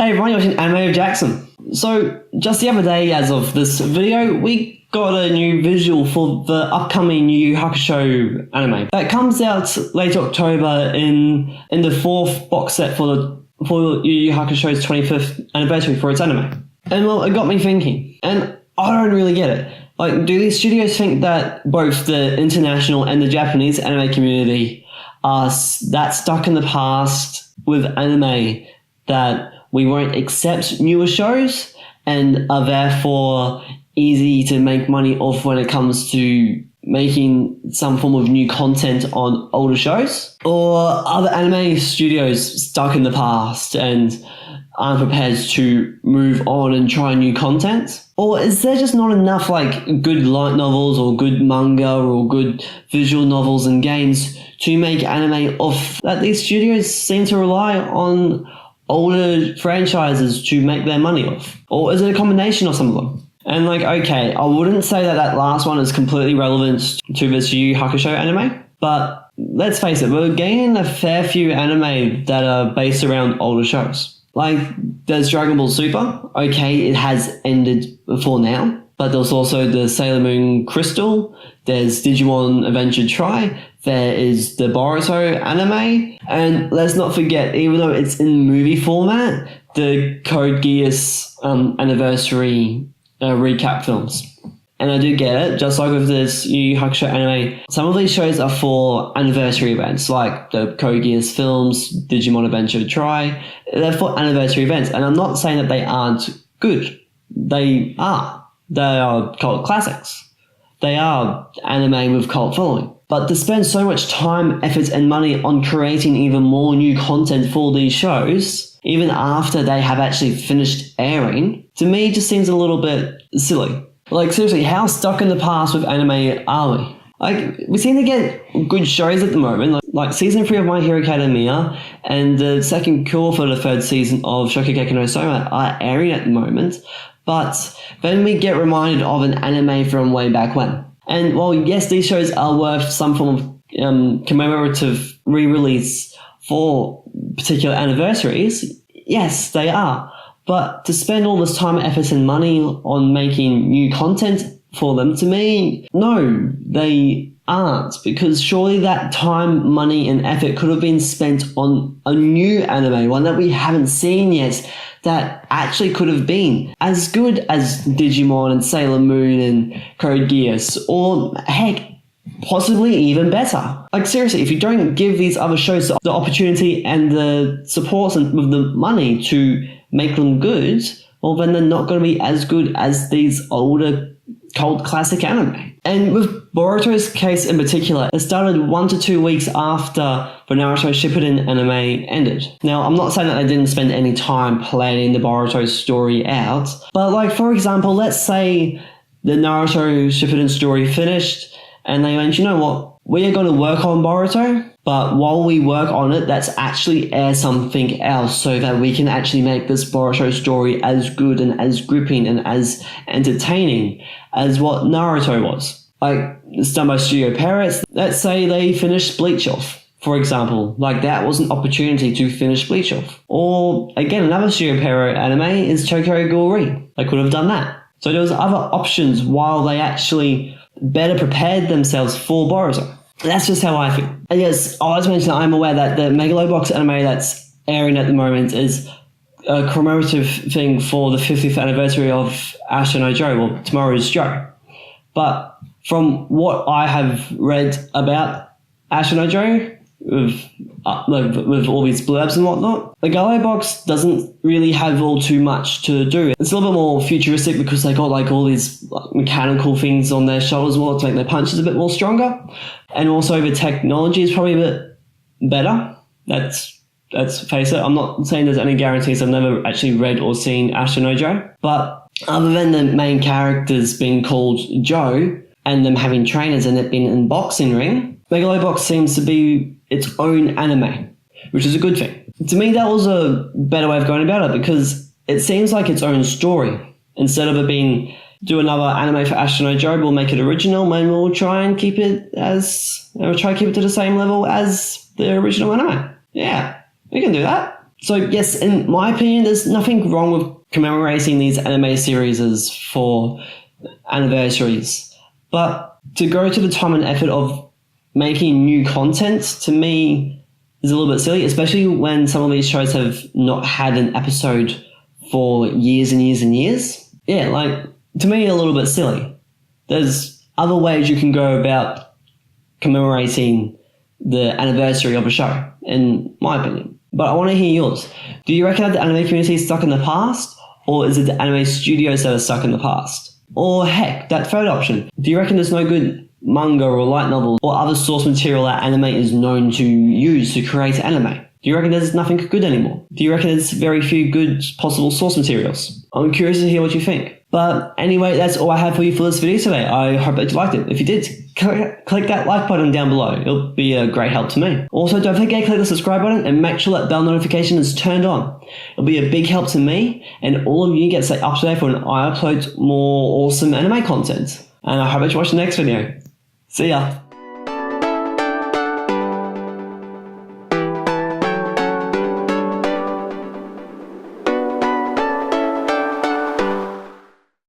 Hey everyone, you're watching Anime with Jackson. So, just the other day, as of this video, we got a new visual for the upcoming Yu Yu Hakusho anime. That comes out late October in the fourth box set for Yu Yu Hakusho's 25th anniversary for its anime. And well, it got me thinking, and I don't really get it. Like, do these studios think that both the international and the Japanese anime community are that stuck in the past with anime that we won't accept newer shows and are therefore easy to make money off when it comes to making some form of new content on older shows? Or are the anime studios stuck in the past and aren't prepared to move on and try new content? Or is there just not enough good light novels or good manga or good visual novels and games to make anime off that these studios seem to rely on older franchises to make their money off? Or is it a combination of some of them? And okay, I wouldn't say that last one is completely relevant to this Yu Yu Hakusho anime, but let's face it, we're getting a fair few anime that are based around older shows. There's Dragon Ball Super. Okay, it has ended before now, but there's also the Sailor Moon Crystal, there's Digimon Adventure Tri, there is the Boruto anime, and let's not forget, even though it's in movie format, the Code Geass anniversary recap films. And I do get it, just like with this Yu Yu Hakusho anime, some of these shows are for anniversary events, like the Code Geass films, Digimon Adventure Tri, they're for anniversary events, and I'm not saying that they aren't good. They are. They are cult classics. They are anime with cult following. But to spend so much time, effort, and money on creating even more new content for these shows, even after they have actually finished airing, to me just seems a little bit silly. Seriously, how stuck in the past with anime are we? We seem to get good shows at the moment, like season 3 of My Hero Academia and the second call for the third season of Shokugeki no Soma are airing at the moment, but then we get reminded of an anime from way back when. And while yes, these shows are worth some form of commemorative re-release for particular anniversaries, yes, they are. But to spend all this time, effort, and money on making new content for them, to me, no, they aren't. Because surely that time, money, and effort could have been spent on a new anime, one that we haven't seen yet, that actually could have been as good as Digimon and Sailor Moon and Code Geass, or heck, possibly even better. Seriously, if you don't give these other shows the opportunity and the support and with the money to make them good, well then they're not going to be as good as these older cult classic anime. And with Boruto's case in particular, it started 1 to 2 weeks after the Naruto Shippuden anime ended. Now, I'm not saying that they didn't spend any time planning the Boruto story out, but for example, let's say the Naruto Shippuden story finished and they went, you know what, we are going to work on Boruto, but while we work on it, let's actually air something else so that we can actually make this Boruto story as good and as gripping and as entertaining as what Naruto was. It's done by Studio Parrots. Let's say they finished Bleach off, for example. That was an opportunity to finish Bleach off. Or, again, another Studio Parrot anime is Tokyo Ghoul Re. They could have done that. So there was other options while they actually better prepared themselves for Boruto. That's just how I feel. And yes, I was mentioning I'm aware that the Megalobox anime that's airing at the moment is a commemorative thing for the 50th anniversary of Ashton no Joe, or Tomorrow's Joe. But from what I have read about Ashton no Joe, with all these blurbs and whatnot, the Megalobox doesn't really have all too much to do. It's a little bit more futuristic because they got all these mechanical things on their shoulders to make their punches a bit more stronger. And also the technology is probably a bit better. Let's face it. I'm not saying there's any guarantees. I've never actually read or seen Ashton no Joe. But other than the main characters being called Joe and them having trainers and it being in boxing ring, Megalobox seems to be its own anime, which is a good thing. To me, that was a better way of going about it because it seems like its own story. Instead of it being, do another anime for Ashton no Joe, we'll make it original and we'll try and keep it to the same level as the original anime. Yeah, we can do that. So yes, in my opinion, there's nothing wrong with commemorating these anime series for anniversaries. But to go to the time and effort of making new content, to me, is a little bit silly, especially when some of these shows have not had an episode for years and years and years. Yeah, like, to me, a little bit silly. There's other ways you can go about commemorating the anniversary of a show, in my opinion. But I want to hear yours. Do you reckon that the anime community is stuck in the past? Or is it the anime studios that are stuck in the past? Or heck, that third option. Do you reckon there's no good manga or light novels or other source material that anime is known to use to create anime? Do you reckon there's nothing good anymore? Do you reckon there's very few good possible source materials? I'm curious to hear what you think. But anyway, that's all I have for you for this video today. I hope that you liked it. If you did, click that like button down below. It'll be a great help to me. Also, don't forget to click the subscribe button and make sure that bell notification is turned on. It'll be a big help to me and all of you get stay up to date for when I upload more awesome anime content. And I hope that you watch the next video. See ya.